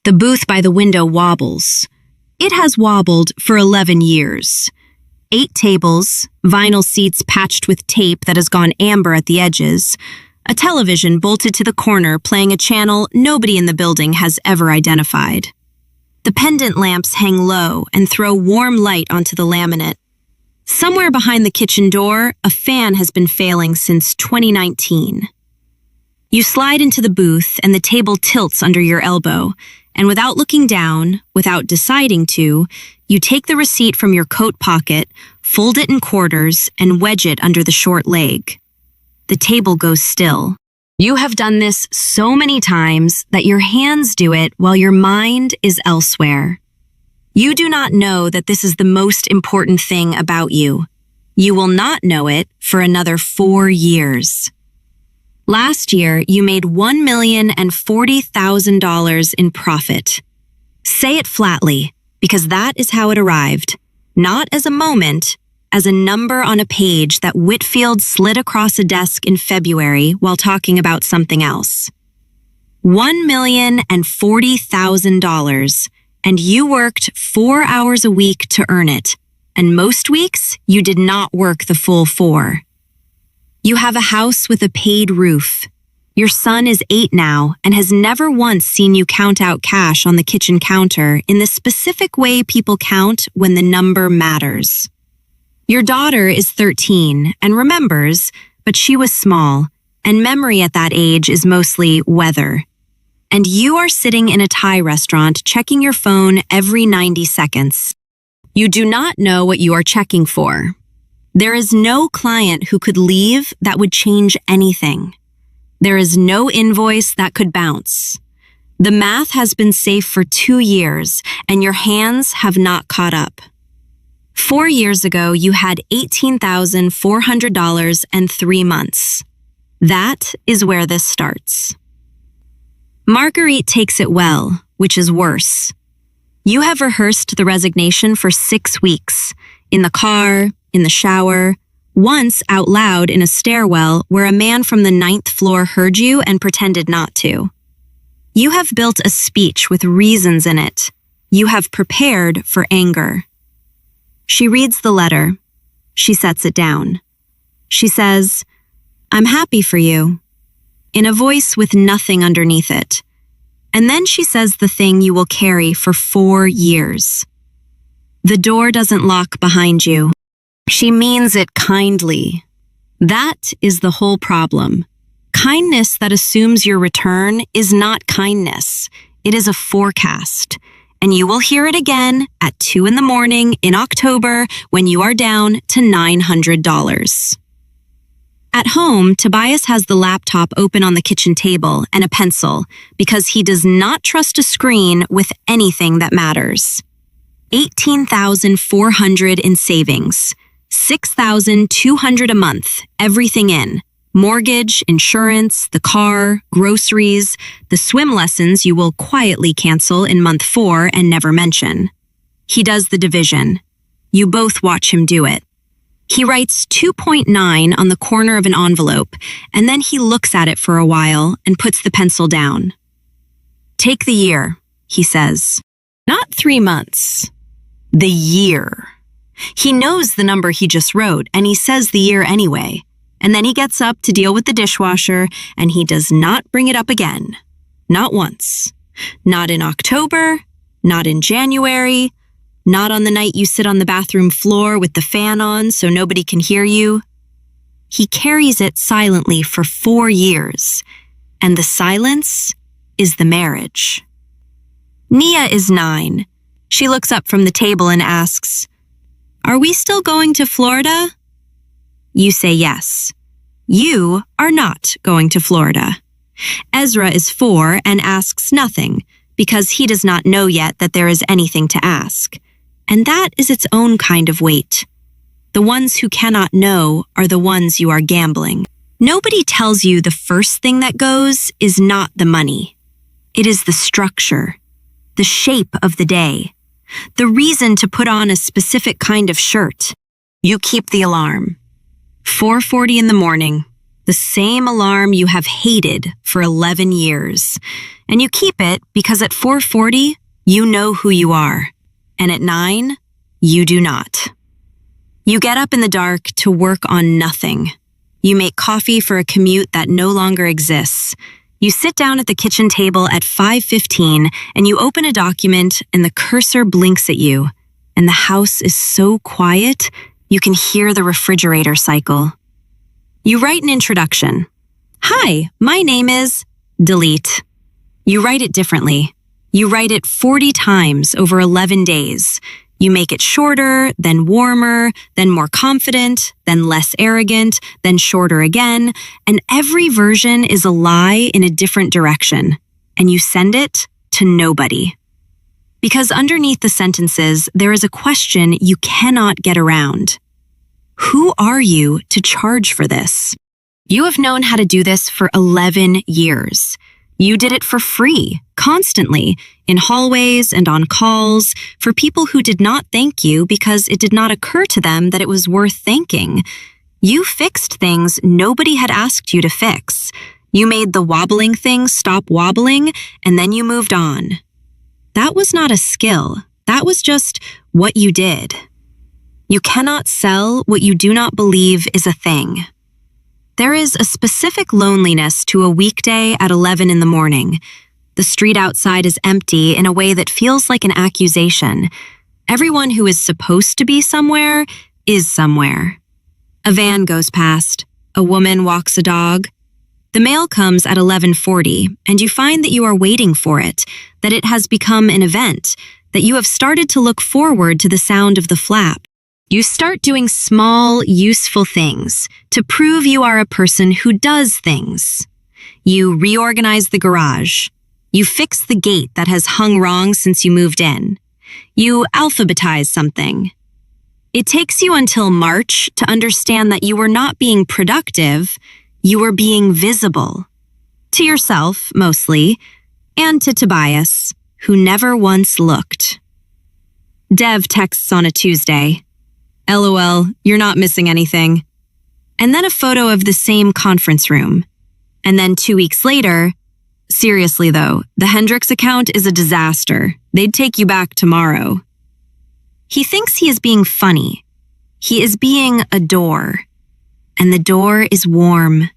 The booth by the window wobbles. It has wobbled for 11 years. 8 tables, vinyl seats patched with tape that has gone amber at the edges, a television bolted to the corner playing a channel nobody in the building has ever identified. The pendant lamps hang low and throw warm light onto the laminate. Somewhere behind the kitchen door, a fan has been failing since 2019. You slide into the booth and the table tilts under your elbow, and without looking down, without deciding to, you take the receipt from your coat pocket, fold it in quarters, and wedge it under the short leg. The table goes still. You have done this so many times that your hands do it while your mind is elsewhere. You do not know that this is the most important thing about you. You will not know it for another 4 years. Last year, you made $1,040,000 in profit. Say it flatly, because that is how it arrived, not as a moment, as a number on a page that Whitfield slid across a desk in February while talking about something else. $1,040,000, and you worked 4 hours a week to earn it, and most weeks you did not work the full 4. You have a house with a paid roof. Your son is 8 now and has never once seen you count out cash on the kitchen counter in the specific way people count when the number matters. Your daughter is 13 and remembers, but she was small, and memory at that age is mostly weather. And you are sitting in a Thai restaurant checking your phone every 90 seconds. You do not know what you are checking for. There is no client who could leave that would change anything. There is no invoice that could bounce. The math has been safe for 2 years, and your hands have not caught up. 4 years ago, you had $18,400 and 3 months. That is where this starts. Marguerite takes it well, which is worse. You have rehearsed the resignation for 6 weeks, in the car, in the shower, once out loud in a stairwell where a man from the 9th floor heard you and pretended not to. You have built a speech with reasons in it. You have prepared for anger. She reads the letter. She sets it down. She says, "I'm happy for you," in a voice with nothing underneath it. And then she says the thing you will carry for 4 years. The door doesn't lock behind you. She means it kindly. That is the whole problem. Kindness that assumes your return is not kindness. It is a forecast. And you will hear it again at 2 in the morning in October when you are down to $900. At home, Tobias has the laptop open on the kitchen table and a pencil because he does not trust a screen with anything that matters. $18,400 in savings. $6,200 a month, everything in. Mortgage, insurance, the car, groceries, the swim lessons you will quietly cancel in month 4 and never mention. He does the division. You both watch him do it. He writes 2.9 on the corner of an envelope, and then he looks at it for a while and puts the pencil down. "Take the year," he says. Not 3 months. The year. He knows the number he just wrote, and he says the year anyway. And then he gets up to deal with the dishwasher, and he does not bring it up again. Not once. Not in October, not in January, not on the night you sit on the bathroom floor with the fan on so nobody can hear you. He carries it silently for 4 years, and the silence is the marriage. Nia is 9. She looks up from the table and asks, "Are we still going to Florida?" You say yes. You are not going to Florida. Ezra is 4 and asks nothing because he does not know yet that there is anything to ask. And that is its own kind of weight. The ones who cannot know are the ones you are gambling. Nobody tells you the first thing that goes is not the money. It is the structure, the shape of the day, the reason to put on a specific kind of shirt. You keep the alarm. 4:40 in the morning. the same alarm you have hated for 11 years. And you keep it because at 4:40, you know who you are. And at 9, you do not. You get up in the dark to work on nothing. You make coffee for a commute that no longer exists. You sit down at the kitchen table at 5:15 and you open a document and the cursor blinks at you. And the house is so quiet, you can hear the refrigerator cycle. You write an introduction. Hi, my name is... Delete. You write it differently. You write it 40 times over 11 days. You make it shorter, then warmer, then more confident, then less arrogant, then shorter again, and every version is a lie in a different direction, and you send it to nobody. Because underneath the sentences, there is a question you cannot get around. Who are you to charge for this? You have known how to do this for 11 years. You did it for free, constantly, in hallways and on calls, for people who did not thank you because it did not occur to them that it was worth thanking. You fixed things nobody had asked you to fix. You made the wobbling thing stop wobbling, and then you moved on. That was not a skill. That was just what you did. You cannot sell what you do not believe is a thing. There is a specific loneliness to a weekday at 11 in the morning. The street outside is empty in a way that feels like an accusation. Everyone who is supposed to be somewhere is somewhere. A van goes past. A woman walks a dog. The mail comes at 11:40, and you find that you are waiting for it, that it has become an event, that you have started to look forward to the sound of the flap. You start doing small, useful things to prove you are a person who does things. You reorganize the garage. You fix the gate that has hung wrong since you moved in. You alphabetize something. It takes you until March to understand that you were not being productive, you were being visible. To yourself, mostly, and to Tobias, who never once looked. Dev texts on a Tuesday. LOL, you're not missing anything. And then a photo of the same conference room. And then 2 weeks later, seriously though, the Hendricks account is a disaster. They'd take you back tomorrow. He thinks he is being funny. He is being a door. And the door is warm.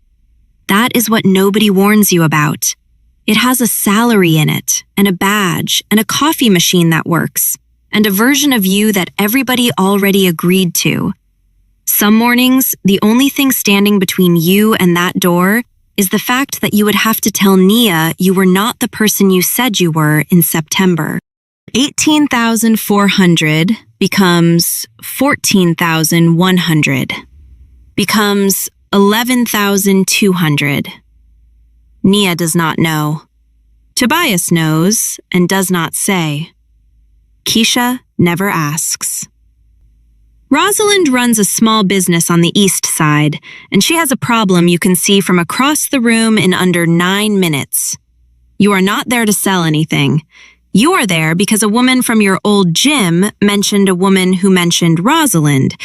That is what nobody warns you about. It has a salary in it, and a badge, and a coffee machine that works, and a version of you that everybody already agreed to. Some mornings, the only thing standing between you and that door is the fact that you would have to tell Nia you were not the person you said you were in September. 18,400 becomes 14,100, becomes 11,200. Nia does not know. Tobias knows and does not say. Keisha never asks. Rosalind runs a small business on the east side, and she has a problem you can see from across the room in under 9 minutes. You are not there to sell anything. You are there because a woman from your old gym mentioned a woman who mentioned Rosalind,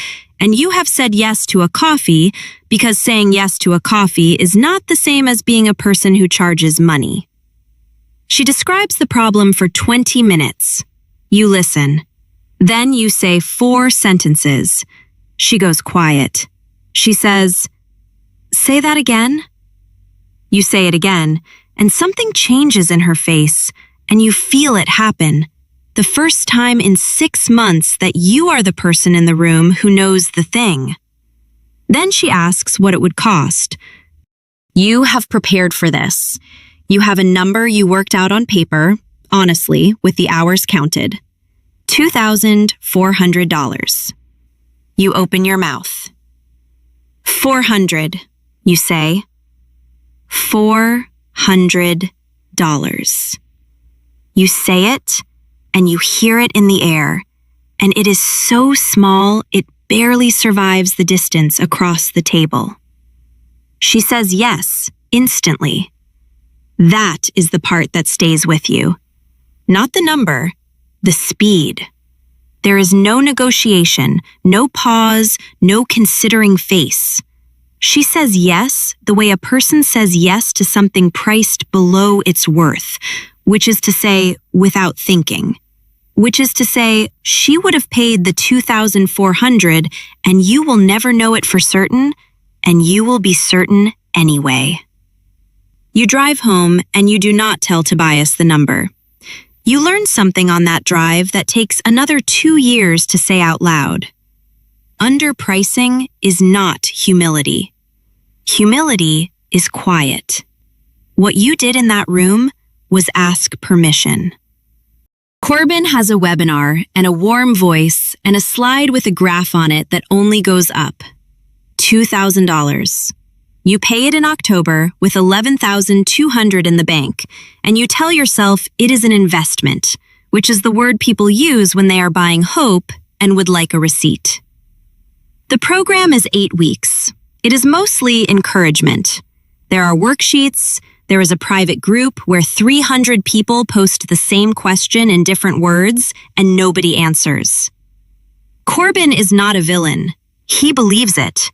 and you have said yes to a coffee because saying yes to a coffee is not the same as being a person who charges money. She describes the problem for 20 minutes. You listen. Then you say 4 sentences. She goes quiet. She says, "Say that again?" You say it again, and something changes in her face, and you feel it happen. The first time in 6 months that you are the person in the room who knows the thing. Then she asks what it would cost. You have prepared for this. You have a number you worked out on paper, honestly, with the hours counted. $2,400. You open your mouth. 400, you say. $400. You say it, and you hear it in the air, and it is so small it barely survives the distance across the table. She says yes, instantly. That is the part that stays with you. Not the number, the speed. There is no negotiation, no pause, no considering face. She says yes the way a person says yes to something priced below its worth, which is to say, without thinking. Which is to say, she would have paid the $2,400 and you will never know it for certain, and you will be certain anyway. You drive home and you do not tell Tobias the number. You learn something on that drive that takes another 2 years to say out loud. Underpricing is not humility. Humility is quiet. What you did in that room was ask permission. Corbin has a webinar and a warm voice and a slide with a graph on it that only goes up. $2,000. You pay it in October with $11,200 in the bank, and you tell yourself it is an investment, which is the word people use when they are buying hope and would like a receipt. The program is 8 weeks. It is mostly encouragement. There are worksheets. There is a private group where 300 people post the same question in different words and nobody answers. Corbin is not a villain. He believes it.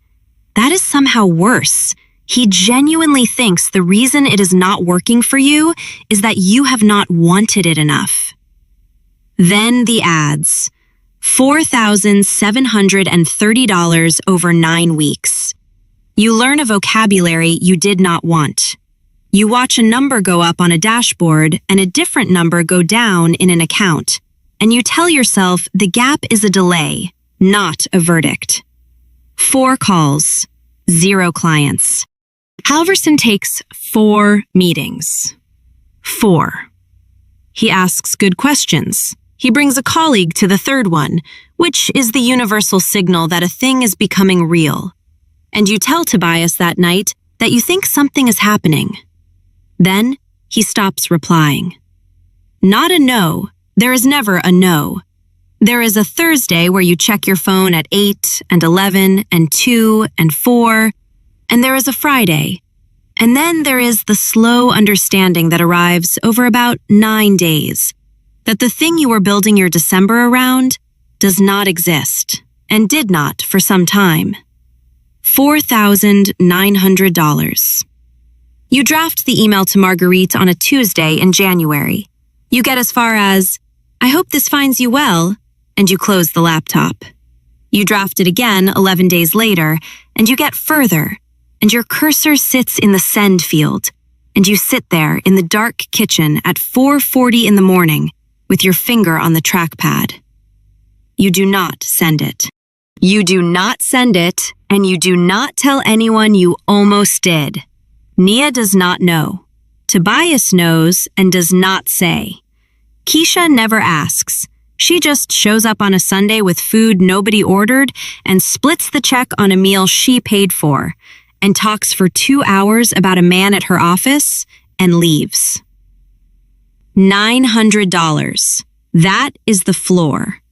That is somehow worse. He genuinely thinks the reason it is not working for you is that you have not wanted it enough. Then the ads. $4,730 over 9 weeks. You learn a vocabulary you did not want. You watch a number go up on a dashboard and a different number go down in an account, and you tell yourself the gap is a delay, not a verdict. 4 calls, 0 clients. Halverson takes 4 meetings. 4. He asks good questions. He brings a colleague to the 3rd one, which is the universal signal that a thing is becoming real. And you tell Tobias that night that you think something is happening. Then he stops replying. Not a no. There is never a no. There is a Thursday where you check your phone at 8 and 11 and 2 and 4, and there is a Friday. And then there is the slow understanding that arrives over about 9 days, that the thing you were building your December around does not exist, and did not for some time. $4,900. You draft the email to Marguerite on a Tuesday in January. You get as far as, "I hope this finds you well," and you close the laptop. You draft it again 11 days later, and you get further, and your cursor sits in the send field, and you sit there in the dark kitchen at 4:40 in the morning with your finger on the trackpad. You do not send it. You do not send it, and you do not tell anyone you almost did. Nia does not know. Tobias knows and does not say. Keisha never asks. She just shows up on a Sunday with food nobody ordered and splits the check on a meal she paid for, and talks for 2 hours about a man at her office and leaves. $900. That is the floor.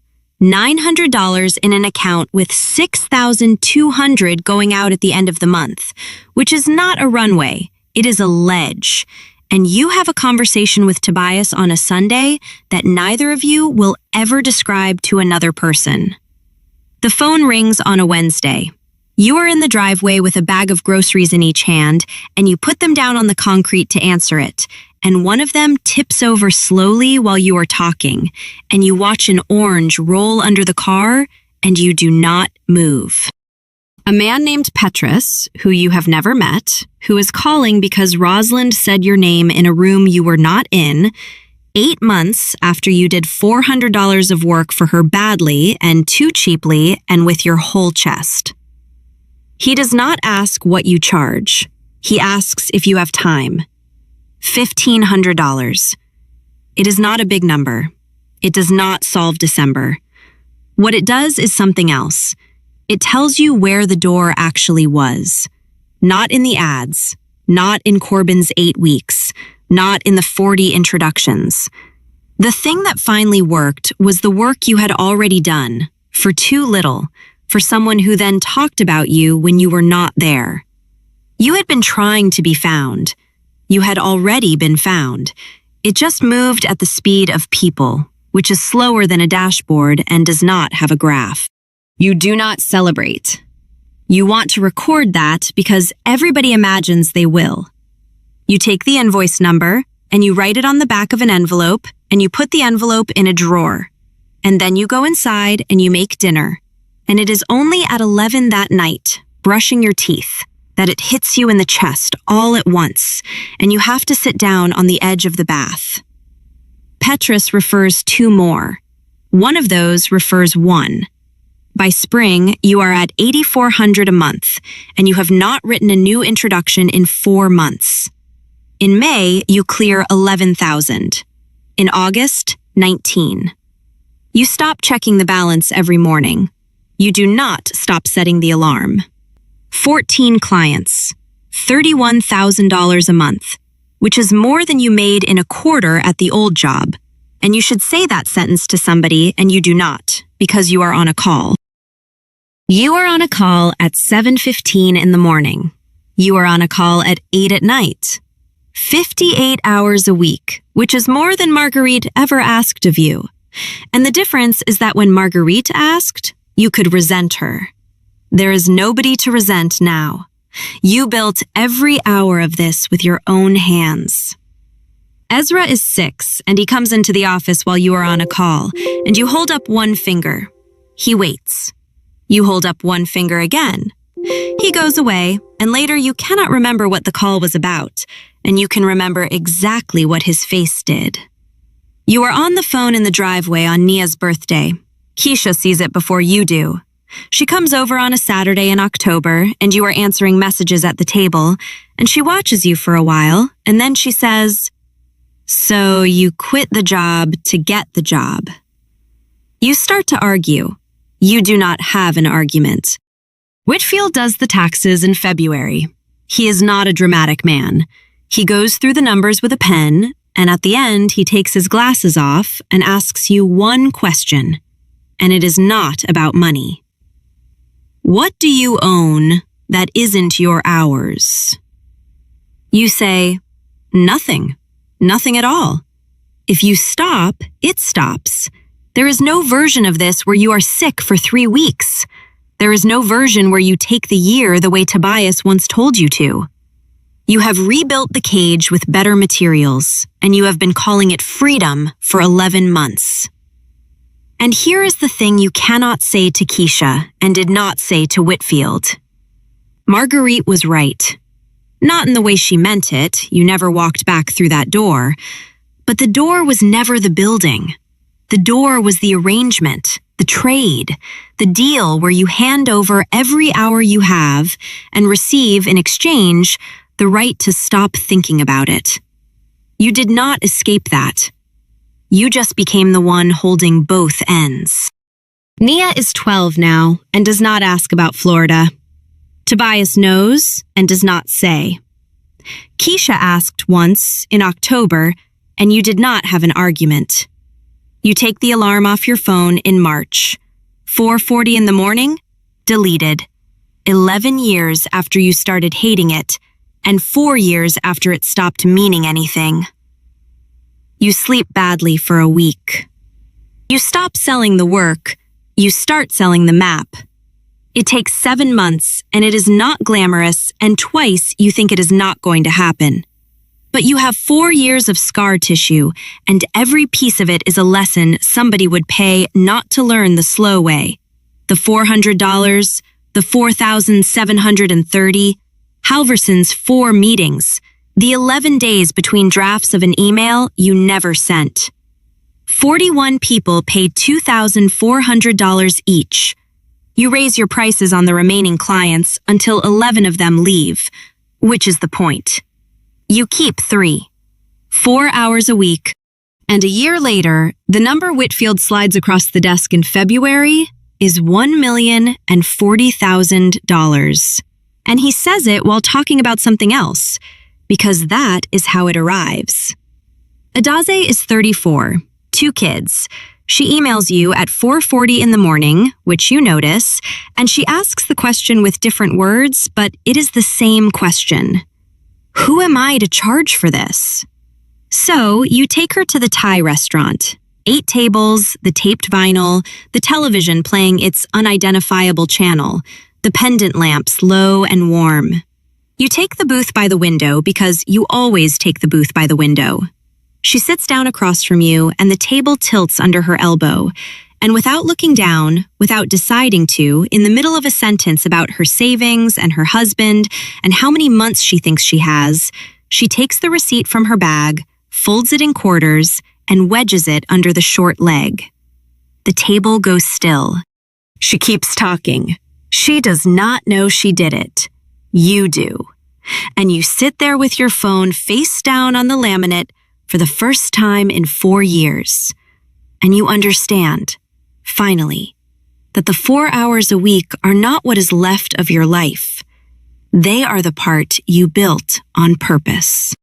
$900 in an account with $6,200 going out at the end of the month, which is not a runway, it is a ledge. And you have a conversation with Tobias on a Sunday that neither of you will ever describe to another person. The phone rings on a Wednesday. You are in the driveway with a bag of groceries in each hand, and you put them down on the concrete to answer it, and one of them tips over slowly while you are talking, and you watch an orange roll under the car, and you do not move. A man named Petrus, who you have never met, who is calling because Rosalind said your name in a room you were not in, 8 months after you did $400 of work for her badly and too cheaply and with your whole chest. He does not ask what you charge. He asks if you have time. $1,500. It is not a big number. It does not solve December. What it does is something else. It tells you where the door actually was. Not in the ads, not in Corbin's 8 weeks, not in the 40 introductions. The thing that finally worked was the work you had already done, for too little, for someone who then talked about you when you were not there. You had been trying to be found. You had already been found. It just moved at the speed of people, which is slower than a dashboard and does not have a graph. You do not celebrate. You want to record that because everybody imagines they will. You take the invoice number and you write it on the back of an envelope and you put the envelope in a drawer. And then you go inside and you make dinner. And it is only at 11 that night, brushing your teeth, that it hits you in the chest all at once, and you have to sit down on the edge of the bath. Petrus refers 2 more. One of those refers 1. By spring, you are at $8,400 a month, and you have not written a new introduction in 4 months. In May, you clear $11,000. In August, $19,000. You stop checking the balance every morning. You do not stop setting the alarm. 14 clients, $31,000 a month, which is more than you made in a quarter at the old job. And you should say that sentence to somebody, and you do not, because you are on a call. You are on a call at 7:15 in the morning. You are on a call at 8 at night. 58 hours a week, which is more than Marguerite ever asked of you. And the difference is that when Marguerite asked, you could resent her. There is nobody to resent now. You built every hour of this with your own hands. Ezra is 6, and he comes into the office while you are on a call, and you hold up one finger. He waits. You hold up one finger again. He goes away, and later you cannot remember what the call was about, and you can remember exactly what his face did. You are on the phone in the driveway on Nia's birthday. Keisha sees it before you do. She comes over on a Saturday in October, and you are answering messages at the table, and she watches you for a while, and then she says, "So you quit the job to get the job." You start to argue. You do not have an argument. Whitfield does the taxes in February. He is not a dramatic man. He goes through the numbers with a pen, and at the end, he takes his glasses off and asks you one question, and it is not about money. What do you own that isn't your hours? You say, nothing. Nothing at all. If you stop, it stops. There is no version of this where you are sick for 3 weeks. There is no version where you take the year the way Tobias once told you to. You have rebuilt the cage with better materials, and you have been calling it freedom for 11 months. And here is the thing you cannot say to Keisha and did not say to Whitfield. Marguerite was right. Not in the way she meant it, you never walked back through that door, but the door was never the building. The door was the arrangement, the trade, the deal where you hand over every hour you have and receive in exchange the right to stop thinking about it. You did not escape that. You just became the one holding both ends. Nia is 12 now and does not ask about Florida. Tobias knows and does not say. Keisha asked once in October, and you did not have an argument. You take the alarm off your phone in March. 4:40 in the morning, deleted. 11 years after you started hating it, and 4 years after it stopped meaning anything. You sleep badly for a week. You stop selling the work, you start selling the map. It takes 7 months, and it is not glamorous, and twice you think it is not going to happen. But you have 4 years of scar tissue, and every piece of it is a lesson somebody would pay not to learn the slow way. The $400, the 4,730, Halverson's 4 meetings, the 11 days between drafts of an email you never sent. 41 people paid $2,400 each. You raise your prices on the remaining clients until 11 of them leave, which is the point. You keep 3, 4 hours a week, and a year later, the number Whitfield slides across the desk in February is $1,040,000. And he says it while talking about something else, because that is how it arrives. Adaze is 34, 2 kids. She emails you at 4:40 in the morning, which you notice, and she asks the question with different words, but it is the same question. Who am I to charge for this? So you take her to the Thai restaurant. 8 tables, the taped vinyl, the television playing its unidentifiable channel, the pendant lamps low and warm. You take the booth by the window because you always take the booth by the window. She sits down across from you and the table tilts under her elbow, and without looking down, without deciding to, in the middle of a sentence about her savings and her husband and how many months she thinks she has, she takes the receipt from her bag, folds it in quarters, and wedges it under the short leg. The table goes still. She keeps talking. She does not know she did it. You do. And you sit there with your phone face down on the laminate for the first time in 4 years. And you understand, finally, that the 4 hours a week are not what is left of your life. They are the part you built on purpose.